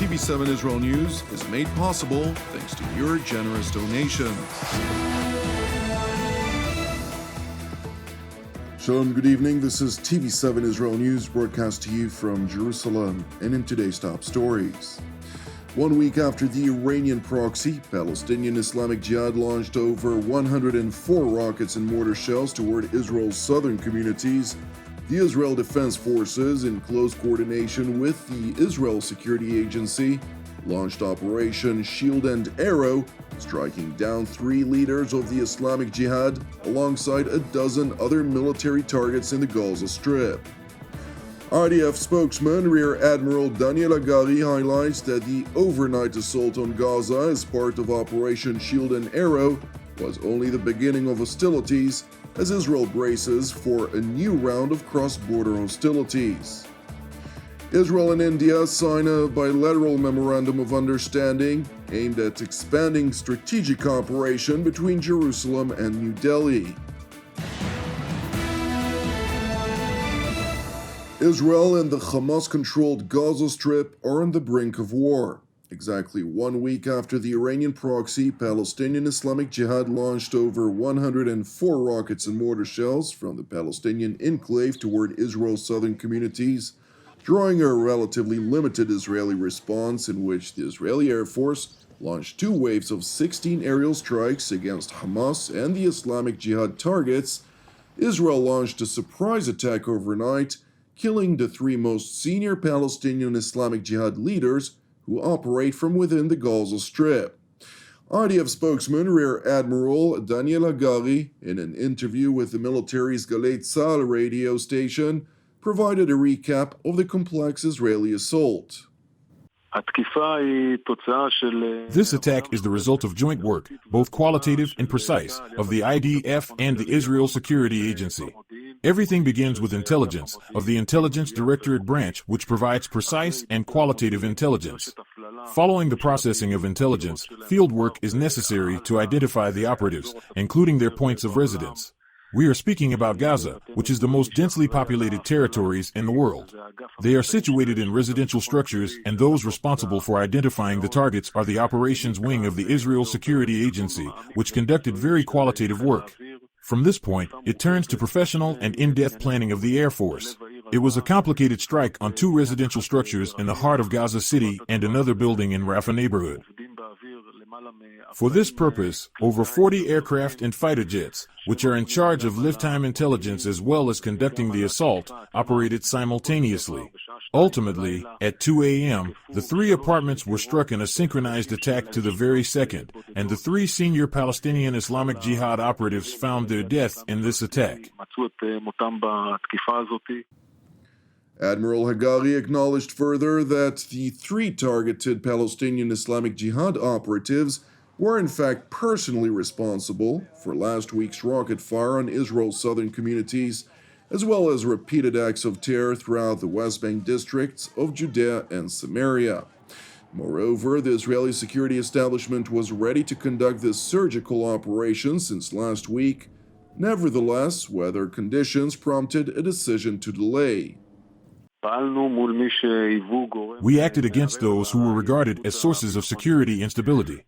TV7 Israel News is made possible thanks to your generous donations. Shalom, good evening. This is TV7 Israel News broadcast to you from Jerusalem, and in today's top stories. 1 week after the Iranian-proxy Palestinian Islamic Jihad launched over 104 rockets and mortar shells toward Israel's southern communities, the Israel Defense Forces, in close coordination with the Israel Security Agency, launched Operation Shield and Arrow, striking down 3 leaders of the Islamic Jihad alongside a dozen other military targets in the Gaza Strip. IAF Spokesman Rear Admiral Hagari highlights that the overnight assault on Gaza as part of Operation Shield and Arrow was only the beginning of hostilities, as Israel braces for a new round of cross-border hostilities. Israel and India sign a bilateral Memorandum of Understanding aimed at expanding strategic cooperation between Jerusalem and New Delhi. Israel and the Hamas-controlled Gaza Strip are on the brink of war. Exactly 1 week after the Iranian-proxy Palestinian Islamic Jihad launched over 104 rockets and mortar shells from the Palestinian enclave toward Israel's southern communities, drawing a relatively limited Israeli response in which the Israeli Air Force launched 2 waves of 16 aerial strikes against Hamas and the Islamic Jihad targets, Israel launched a surprise attack overnight, killing the 3 most senior Palestinian Islamic Jihad leaders who operate from within the Gaza Strip. IDF spokesman Rear Admiral Hagari, in an interview with the military's Galei Tzahal radio station, provided a recap of the complex Israeli assault. This attack is the result of joint work, both qualitative and precise, of the IDF and the Israel Security Agency. Everything begins with intelligence, of the Intelligence Directorate branch, which provides precise and qualitative intelligence. Following the processing of intelligence, field work is necessary to identify the operatives, including their points of residence. We are speaking about Gaza, which is the most densely populated territories in the world. They are situated in residential structures, and those responsible for identifying the targets are the operations wing of the Israel Security Agency, which conducted very qualitative work. From this point, it turns to professional and in-depth planning of the Air Force. It was a complicated strike on 2 residential structures in the heart of Gaza City and another building in Rafah neighborhood. For this purpose, over 40 aircraft and fighter jets, which are in charge of lift-time intelligence as well as conducting the assault, operated simultaneously. Ultimately, at 2 a.m., the 3 apartments were struck in a synchronized attack to the very second, and the 3 senior Palestinian Islamic Jihad operatives found their death in this attack. Admiral Hagari acknowledged further that the 3 targeted Palestinian Islamic Jihad operatives were in fact personally responsible for last week's rocket fire on Israel's southern communities, as well as repeated acts of terror throughout the West Bank districts of Judea and Samaria. Moreover, the Israeli security establishment was ready to conduct this surgical operation since last week. Nevertheless, weather conditions prompted a decision to delay. We acted against those who were regarded as sources of security instability.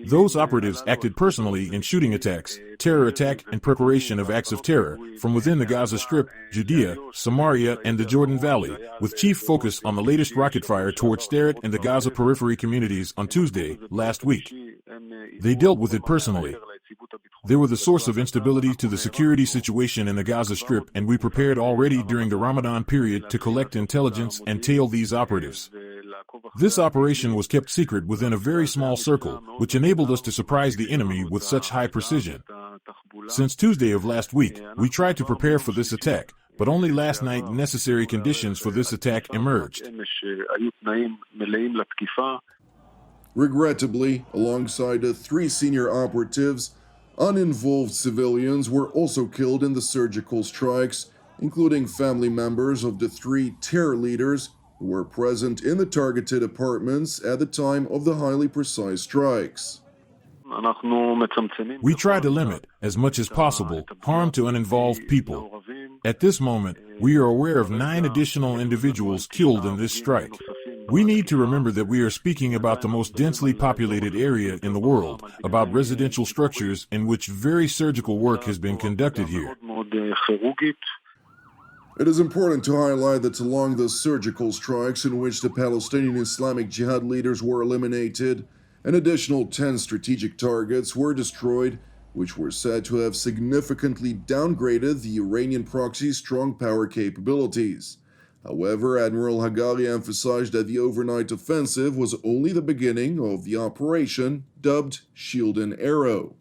Those operatives acted personally in shooting attacks, terror attack, and preparation of acts of terror from within the Gaza Strip, Judea, Samaria, and the Jordan Valley, with chief focus on the latest rocket fire towards Sderot and the Gaza periphery communities on Tuesday, last week. They dealt with it personally. They were the source of instability to the security situation in the Gaza Strip, and we prepared already during the Ramadan period to collect intelligence and tail these operatives. This operation was kept secret within a very small circle, which enabled us to surprise the enemy with such high precision. Since Tuesday of last week, we tried to prepare for this attack, but only last night necessary conditions for this attack emerged. Regrettably, alongside the 3 senior operatives, uninvolved civilians were also killed in the surgical strikes, including family members of the 3 terror leaders who were present in the targeted apartments at the time of the highly precise strikes. We try to limit, as much as possible, harm to uninvolved people. At this moment, we are aware of 9 additional individuals killed in this strike. We need to remember that we are speaking about the most densely populated area in the world, about residential structures in which very surgical work has been conducted here. It is important to highlight that along the surgical strikes in which the Palestinian Islamic Jihad leaders were eliminated, an additional 10 strategic targets were destroyed, which were said to have significantly downgraded the Iranian-proxy strong power capabilities. However, Admiral Hagari emphasized that the overnight offensive was only the beginning of the operation, dubbed Shield and Arrow.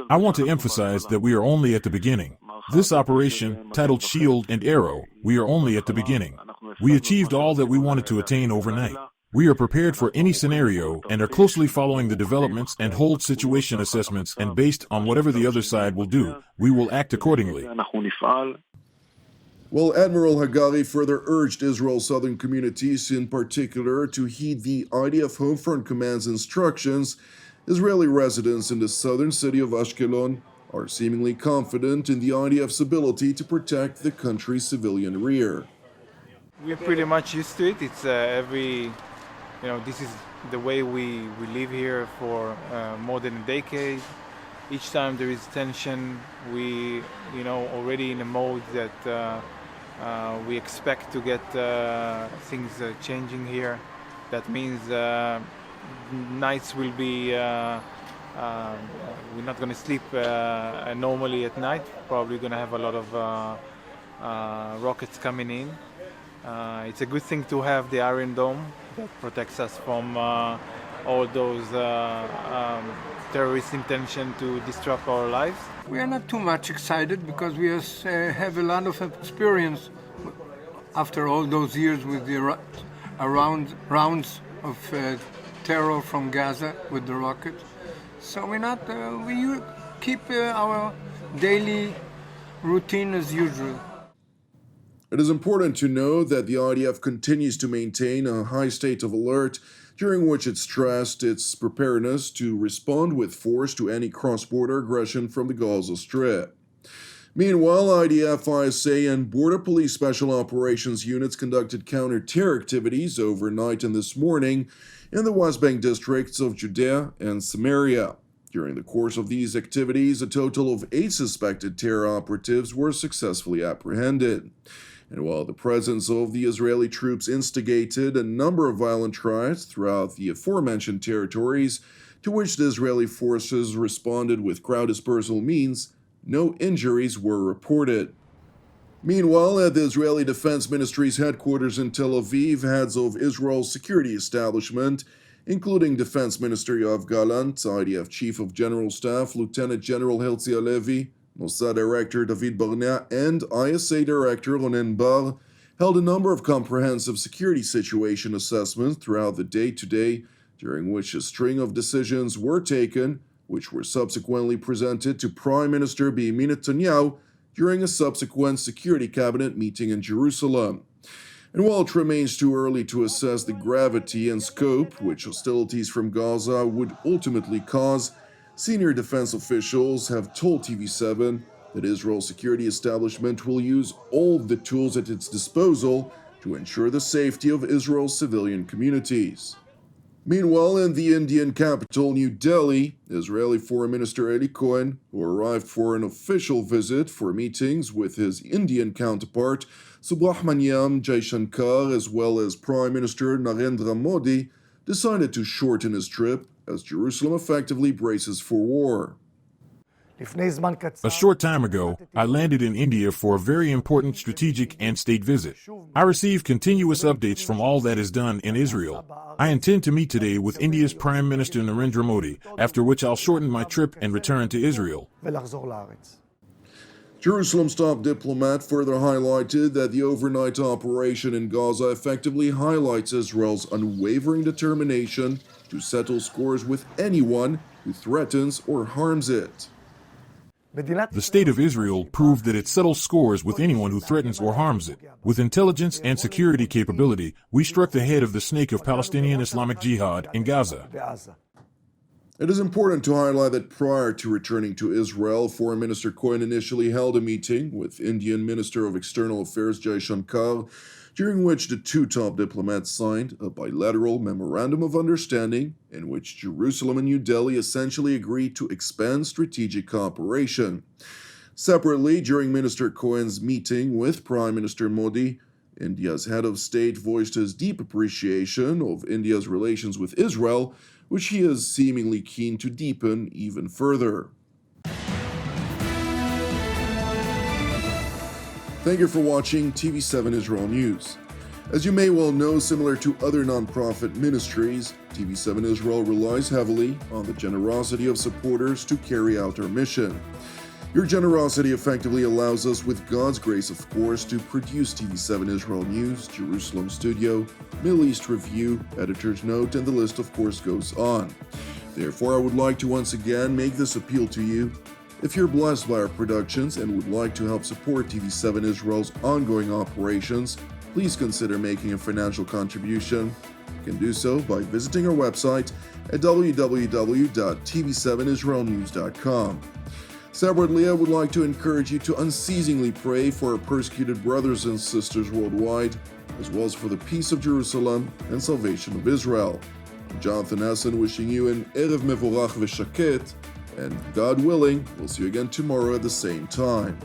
I want to emphasize that we are only at the beginning. This operation, titled Shield and Arrow, we are only at the beginning. We achieved all that we wanted to attain overnight. We are prepared for any scenario and are closely following the developments and hold situation assessments, and based on whatever the other side will do, we will act accordingly. Well, Admiral Hagari further urged Israel's southern communities in particular to heed the IDF Home Front Command's instructions. Israeli residents in the southern city of Ashkelon are seemingly confident in the IDF's ability to protect the country's civilian rear. We're pretty much used to it. It's this is the way we live here for more than a decade. Each time there is tension, we, already in a mode that we expect to get things changing here. That means nights will be, we're not going to sleep normally at night. Probably going to have a lot of rockets coming in. It's a good thing to have the Iron Dome that protects us from all those terrorist intention to disrupt our lives. We are not too much excited because we have a lot of experience after all those years with the rounds of terror from Gaza with the rockets. So we keep our daily routine as usual. It is important to know that the IDF continues to maintain a high state of alert, during which it stressed its preparedness to respond with force to any cross-border aggression from the Gaza Strip. Meanwhile, IDF, ISA, and Border Police Special Operations units conducted counter-terror activities overnight and this morning in the West Bank districts of Judea and Samaria. During the course of these activities, a total of 8 suspected terror operatives were successfully apprehended. And while the presence of the Israeli troops instigated a number of violent riots throughout the aforementioned territories, to which the Israeli forces responded with crowd dispersal means, no injuries were reported. Meanwhile, at the Israeli Defense Ministry's headquarters in Tel Aviv, heads of Israel's security establishment, including Defense Minister Yoav Gallant, IDF Chief of General Staff Lieutenant General Herzi Halevi, Mossad Director David Barnea, and ISA Director Ronen Bar, held a number of comprehensive security situation assessments throughout the day today, during which a string of decisions were taken, which were subsequently presented to Prime Minister Benjamin Netanyahu during a subsequent Security Cabinet meeting in Jerusalem. And while it remains too early to assess the gravity and scope which hostilities from Gaza would ultimately cause, senior defense officials have told TV7 that Israel's security establishment will use all of the tools at its disposal to ensure the safety of Israel's civilian communities. Meanwhile, in the Indian capital, New Delhi, Israeli Foreign Minister Eli Cohen, who arrived for an official visit for meetings with his Indian counterpart, Subrahmanyam Jaishankar, as well as Prime Minister Narendra Modi, decided to shorten his trip as Jerusalem effectively braces for war. A short time ago, I landed in India for a very important strategic and state visit. I received continuous updates from all that is done in Israel. I intend to meet today with India's Prime Minister Narendra Modi, after which I'll shorten my trip and return to Israel. Jerusalem's top diplomat further highlighted that the overnight operation in Gaza effectively highlights Israel's unwavering determination to settle scores with anyone who threatens or harms it. The State of Israel proved that it settles scores with anyone who threatens or harms it. With intelligence and security capability, we struck the head of the snake of Palestinian Islamic Jihad in Gaza. It is important to highlight that prior to returning to Israel, Foreign Minister Cohen initially held a meeting with Indian Minister of External Affairs Jaishankar, during which the two top diplomats signed a bilateral Memorandum of Understanding in which Jerusalem and New Delhi essentially agreed to expand strategic cooperation. Separately, during Minister Cohen's meeting with Prime Minister Modi, India's head of state voiced his deep appreciation of India's relations with Israel, which he is seemingly keen to deepen even further. Thank you for watching TV7 Israel News. As you may well know, similar to other non-profit ministries, TV7 Israel relies heavily on the generosity of supporters to carry out our mission. Your generosity effectively allows us, with God's grace of course, to produce TV7 Israel News, Jerusalem Studio, Middle East Review, Editor's Note, and the list of course goes on. Therefore, I would like to once again make this appeal to you. If you're blessed by our productions and would like to help support TV7 Israel's ongoing operations, please consider making a financial contribution. You can do so by visiting our website at www.tv7israelnews.com. Separately, I would like to encourage you to unceasingly pray for our persecuted brothers and sisters worldwide, as well as for the peace of Jerusalem and salvation of Israel. I'm Jonathan Essen, wishing you an Erev Mevorach V'Shaket, and God willing, we'll see you again tomorrow at the same time.